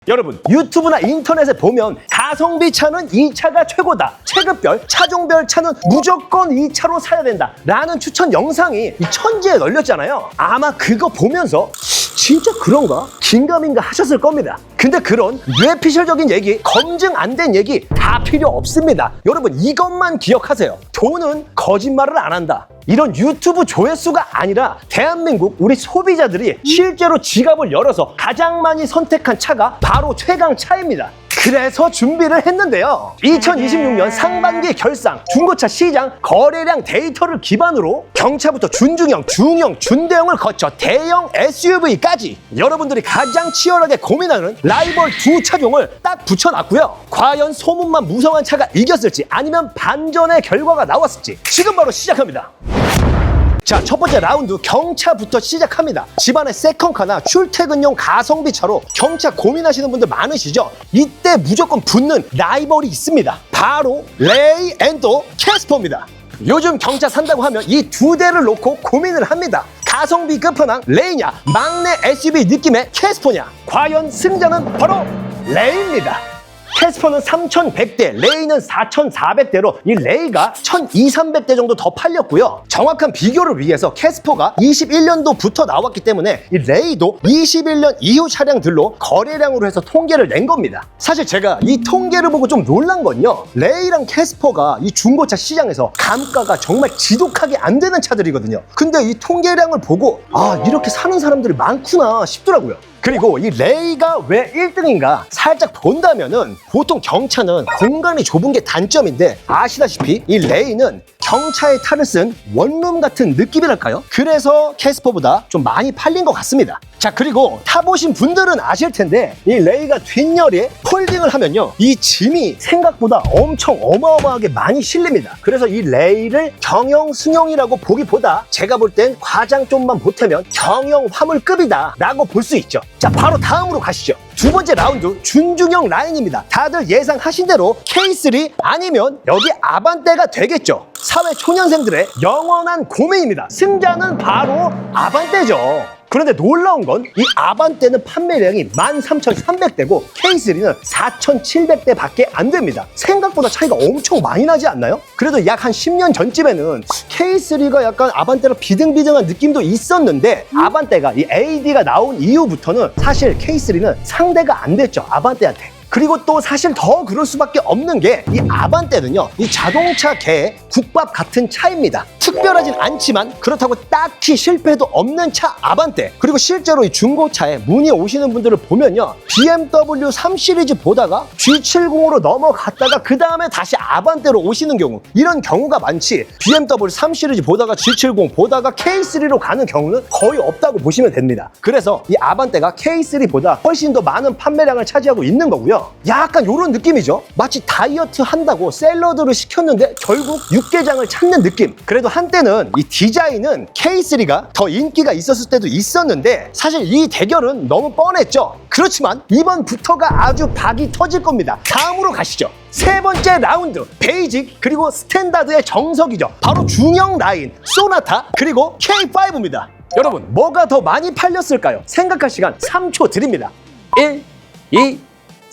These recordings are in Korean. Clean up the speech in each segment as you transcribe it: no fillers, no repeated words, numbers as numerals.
여러분, 유튜브나 인터넷에 보면 가성비 차는 이 차가 최고다, 체급별, 차종별 차는 무조건 이 차로 사야 된다 라는 추천 영상이 이 천지에 널렸잖아요. 아마 그거 보면서 진짜 그런가? 긴가민가 하셨을 겁니다. 근데 그런 뇌피셜적인 얘기, 검증 안 된 얘기 다 필요 없습니다. 여러분, 이것만 기억하세요. 돈은 거짓말을 안 한다. 이런 유튜브 조회수가 아니라 대한민국 우리 소비자들이 실제로 지갑을 열어서 가장 많이 선택한 차가 바로 최강차입니다. 그래서 준비를 했는데요. 2026년 상반기 결상, 중고차 시장 거래량 데이터를 기반으로 경차부터 준중형, 중형, 준대형을 거쳐 대형 SUV까지 여러분들이 가장 치열하게 고민하는 라이벌 두 차종을 딱 붙여놨고요. 과연 소문만 무성한 차가 이겼을지 아니면 반전의 결과가 나왔을지 지금 바로 시작합니다. 자, 첫 번째 라운드 경차부터 시작합니다. 집안에 세컨카나 출퇴근용 가성비 차로 경차 고민하시는 분들 많으시죠? 이때 무조건 붙는 라이벌이 있습니다. 바로 레이 앤도 캐스퍼입니다. 요즘 경차 산다고 하면 이 두 대를 놓고 고민을 합니다. 가성비 끝판왕 레이냐, 막내 SUV 느낌의 캐스퍼냐? 과연 승자는 바로 레이입니다. 캐스퍼는 3,100대, 레이는 4,400대로 이 레이가 1,200~1,300대 정도 더 팔렸고요. 정확한 비교를 위해서 캐스퍼가 21년도부터 나왔기 때문에 이 레이도 21년 이후 차량들로 거래량으로 해서 통계를 낸 겁니다. 사실 제가 이 통계를 보고 좀 놀란 건요, 레이랑 캐스퍼가 이 중고차 시장에서 감가가 정말 지독하게 안 되는 차들이거든요. 근데 이 통계량을 보고 이렇게 사는 사람들이 많구나 싶더라고요. 그리고 이 레이가 왜 1등인가 살짝 본다면은, 보통 경차는 공간이 좁은 게 단점인데 아시다시피 이 레이는 경차의 탈을 쓴 원룸 같은 느낌이랄까요? 그래서 캐스퍼보다 좀 많이 팔린 것 같습니다. 자, 그리고 타보신 분들은 아실 텐데 이 레이가 뒷열에 폴딩을 하면요, 이 짐이 생각보다 엄청 어마어마하게 많이 실립니다. 그래서 이 레이를 경영 승용이라고 보기보다 제가 볼 땐 과장 좀만 보태면 경영 화물급이다 라고 볼 수 있죠. 자, 바로 다음으로 가시죠. 두 번째 라운드 준중형 라인입니다. 다들 예상하신 대로 K3 아니면 여기 아반떼가 되겠죠. 사회 초년생들의 영원한 고민입니다. 승자는 바로 아반떼죠. 그런데 놀라운 건 이 아반떼는 판매량이 13,300대고 K3는 4,700대 밖에 안 됩니다. 생각보다 차이가 엄청 많이 나지 않나요? 그래도 약 한 10년 전쯤에는 K3가 약간 아반떼랑 비등비등한 느낌도 있었는데, 아반떼가 이 AD가 나온 이후부터는 사실 K3는 상대가 안 됐죠, 아반떼한테. 그리고 또 사실 더 그럴 수밖에 없는 게 이 아반떼는요, 이 자동차계의 국밥 같은 차입니다. 특별하진 않지만 그렇다고 딱히 실패도 없는 차 아반떼. 그리고 실제로 이 중고차에 문의 오시는 분들을 보면요, BMW 3 시리즈 보다가 G70으로 넘어갔다가 그 다음에 다시 아반떼로 오시는 경우, 이런 경우가 많지, BMW 3 시리즈 보다가 G70 보다가 K3로 가는 경우는 거의 없다고 보시면 됩니다. 그래서 이 아반떼가 K3보다 훨씬 더 많은 판매량을 차지하고 있는 거고요. 약간 이런 느낌이죠. 마치 다이어트 한다고 샐러드를 시켰는데 결국 육개장을 찾는 느낌. 그래도 한때는 이 디자인은 K3가 더 인기가 있었을 때도 있었는데 사실 이 대결은 너무 뻔했죠. 그렇지만 이번부터가 아주 박이 터질 겁니다. 다음으로 가시죠. 세 번째 라운드, 베이직 그리고 스탠다드의 정석이죠. 바로 중형 라인 소나타 그리고 K5입니다. 여러분, 뭐가 더 많이 팔렸을까요? 생각할 시간 3초 드립니다. 1, 2,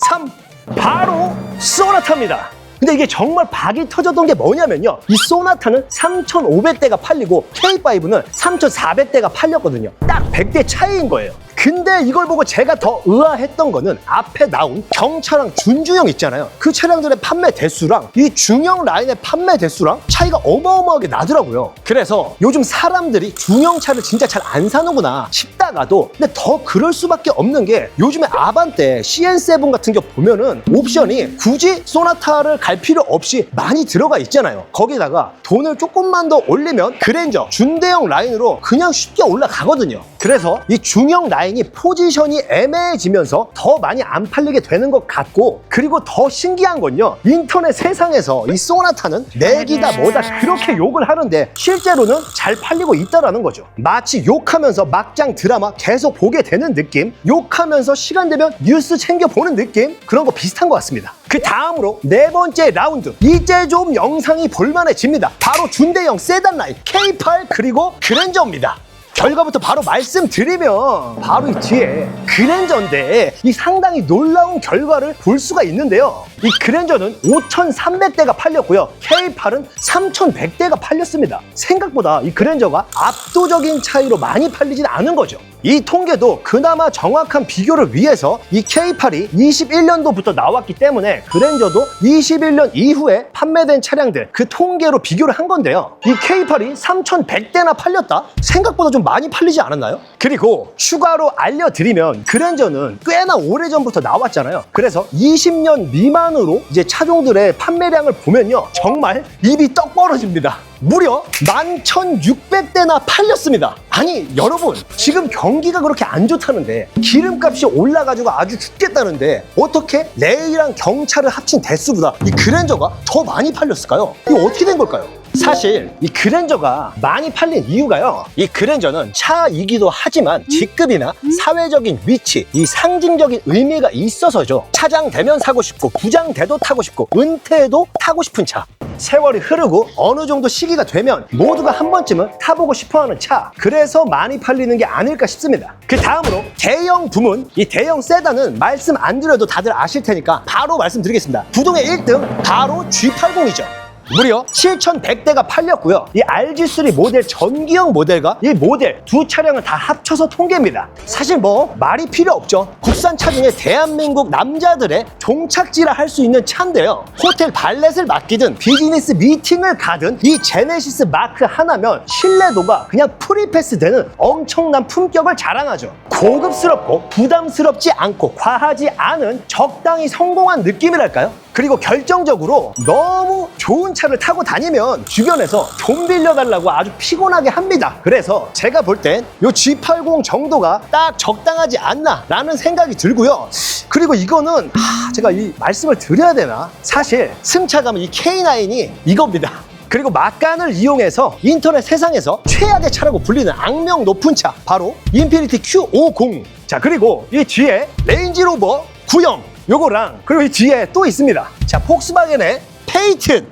3. 바로 소나타입니다. 근데 이게 정말 박이 터졌던 게 뭐냐면요, 이 소나타는 3,500대가 팔리고 K5는 3,400대가 팔렸거든요. 딱 100대 차이인 거예요. 근데 이걸 보고 제가 더 의아했던 거는 앞에 나온 경차랑 준중형 있잖아요. 그 차량들의 판매 대수랑 이 중형 라인의 판매 대수랑 차이가 어마어마하게 나더라고요. 그래서 요즘 사람들이 중형차를 진짜 잘 안 사는구나 싶다가도, 근데 더 그럴 수밖에 없는 게 요즘에 아반떼 CN7 같은 거 보면은 옵션이 굳이 소나타를 갈 필요 없이 많이 들어가 있잖아요. 거기다가 돈을 조금만 더 올리면 그랜저, 준대형 라인으로 그냥 쉽게 올라가거든요. 그래서 이 중형 라인이 포지션이 애매해지면서 더 많이 안 팔리게 되는 것 같고, 그리고 더 신기한 건요, 인터넷 세상에서 이 소나타는 내기다 뭐다 그렇게 욕을 하는데 실제로는 잘 팔리고 있다라는 거죠. 마치 욕하면서 막장 드라마 계속 보게 되는 느낌, 욕하면서 시간 되면 뉴스 챙겨보는 느낌, 그런 거 비슷한 것 같습니다. 그 다음으로 네 번째 라운드, 이제 좀 영상이 볼만해집니다. 바로 준대형 세단 라인 K8 그리고 그랜저입니다. 결과부터 바로 말씀드리면 바로 이 뒤에 그랜저인데 이 상당히 놀라운 결과를 볼 수가 있는데요. 이 그랜저는 5,300대가 팔렸고요. K8은 3,100대가 팔렸습니다. 생각보다 이 그랜저가 압도적인 차이로 많이 팔리진 않은 거죠. 이 통계도 그나마 정확한 비교를 위해서 이 K8이 21년도부터 나왔기 때문에 그랜저도 21년 이후에 판매된 차량들 그 통계로 비교를 한 건데요. 이 K8이 3,100대나 팔렸다? 생각보다 좀 많이 팔리지 않았나요? 그리고 추가로 알려드리면 그랜저는 꽤나 오래전부터 나왔잖아요. 그래서 20년 미만으로 이제 차종들의 판매량을 보면요. 정말 입이 떡 벌어집니다. 무려 11,600대나 팔렸습니다. 아니 여러분, 지금 경기가 그렇게 안 좋다는데 기름값이 올라가지고 아주 죽겠다는데 어떻게 레이랑 경차를 합친 대수보다 이 그랜저가 더 많이 팔렸을까요? 이거 어떻게 된 걸까요? 사실 이 그랜저가 많이 팔린 이유가요. 이 그랜저는 차이기도 하지만 직급이나 사회적인 위치, 이 상징적인 의미가 있어서죠. 차장되면 사고 싶고 부장돼도 타고 싶고 은퇴해도 타고 싶은 차. 세월이 흐르고 어느 정도 시기가 되면 모두가 한 번쯤은 타보고 싶어하는 차. 그래서 많이 팔리는 게 아닐까 싶습니다. 그 다음으로 대형 부문, 이 대형 세단은 말씀 안 드려도 다들 아실 테니까 바로 말씀드리겠습니다. 부동의 1등 바로 G80이죠. 무려 7,100대가 팔렸고요. 이 RG3 모델 전기형 모델과 이 모델 두 차량을 다 합쳐서 통계입니다. 사실 뭐 말이 필요 없죠. 국산차 중에 대한민국 남자들의 종착지라 할 수 있는 차인데요. 호텔 발렛을 맡기든 비즈니스 미팅을 가든 이 제네시스 마크 하나면 신뢰도가 그냥 프리패스 되는 엄청난 품격을 자랑하죠. 고급스럽고 부담스럽지 않고 과하지 않은 적당히 성공한 느낌이랄까요? 그리고 결정적으로 너무 좋은 차를 타고 다니면 주변에서 돈 빌려달라고 아주 피곤하게 합니다. 그래서 제가 볼 땐 이 G80 정도가 딱 적당하지 않나 라는 생각이 들고요. 그리고 이거는 제가 이 말씀을 드려야 되나? 사실 승차감은 이 K9이 이겁니다. 그리고 막간을 이용해서 인터넷 세상에서 최악의 차라고 불리는 악명 높은 차, 바로 인피니티 Q50. 자, 그리고 이 뒤에 레인지로버 9형 요거랑, 그리고 이 뒤에 또 있습니다. 자, 폭스바겐의 페이튼.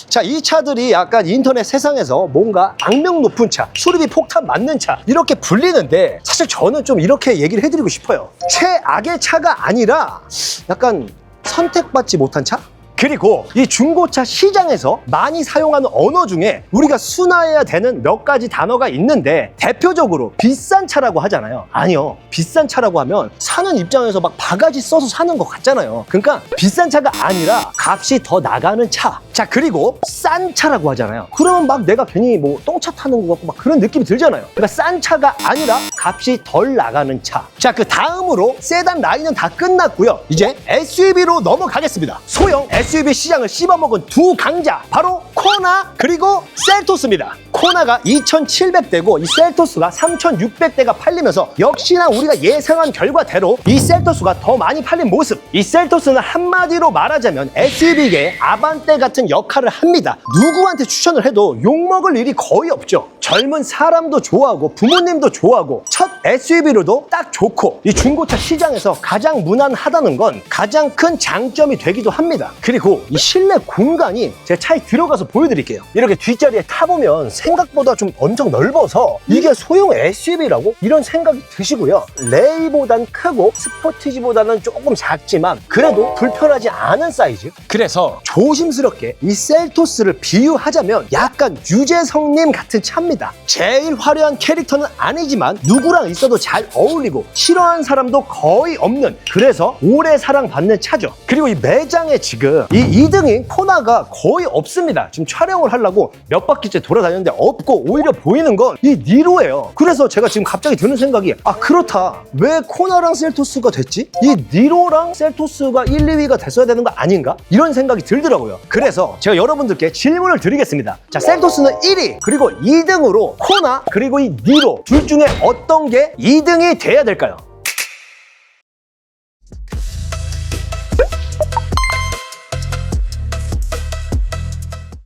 자, 이 차들이 약간 인터넷 세상에서 뭔가 악명 높은 차, 수리비 폭탄 맞는 차 이렇게 불리는데, 사실 저는 좀 이렇게 얘기를 해드리고 싶어요. 최악의 차가 아니라 약간 선택받지 못한 차? 그리고 이 중고차 시장에서 많이 사용하는 언어 중에 우리가 순화해야 되는 몇 가지 단어가 있는데, 대표적으로 비싼 차라고 하잖아요. 아니요, 비싼 차라고 하면 사는 입장에서 막 바가지 써서 사는 것 같잖아요. 그러니까 비싼 차가 아니라 값이 더 나가는 차. 자, 그리고 싼 차라고 하잖아요. 그러면 막 내가 괜히 뭐 똥차 타는 것 같고 막 그런 느낌이 들잖아요. 그러니까 싼 차가 아니라 값이 덜 나가는 차. 자, 그 다음으로 세단 라인은 다 끝났고요. 이제 SUV로 넘어가겠습니다. 소형 SUV 시장을 씹어먹은 두 강자, 바로 코나 그리고 셀토스입니다. 코나가 2,700대고 이 셀토스가 3,600대가 팔리면서 역시나 우리가 예상한 결과대로 이 셀토스가 더 많이 팔린 모습. 이 셀토스는 한마디로 말하자면 SUV계의 아반떼 같은 역할을 합니다. 누구한테 추천을 해도 욕먹을 일이 거의 없죠. 젊은 사람도 좋아하고 부모님도 좋아하고 첫 SUV로도 딱 좋고, 이 중고차 시장에서 가장 무난하다는 건 가장 큰 장점이 되기도 합니다. 그리고 이 실내 공간이 제 차에 들어가서 보여드릴게요. 이렇게 뒷자리에 타보면 생각보다 좀 엄청 넓어서 이게 소형 SUV라고? 이런 생각이 드시고요. 레이보단 크고 스포티지보다는 조금 작지만 그래도 불편하지 않은 사이즈. 그래서 조심스럽게 이 셀토스를 비유하자면 약간 유재석님 같은 차입니다. 제일 화려한 캐릭터는 아니지만 누구랑 있어도 잘 어울리고 싫어하는 사람도 거의 없는, 그래서 오래 사랑받는 차죠. 그리고 이 매장에 지금 이 2등인 코나가 거의 없습니다. 지금 촬영을 하려고 몇 바퀴째 돌아다녔는데 없고, 오히려 보이는 건 이 니로예요. 그래서 제가 지금 갑자기 드는 생각이, 그렇다, 왜 코나랑 셀토스가 됐지? 이 니로랑 셀토스가 1, 2위가 됐어야 되는 거 아닌가? 이런 생각이 들더라고요. 그래서 제가 여러분들께 질문을 드리겠습니다. 자, 셀토스는 1위, 그리고 2등으로 코나, 그리고 이 니로 둘 중에 어떤 게 2등이 돼야 될까요?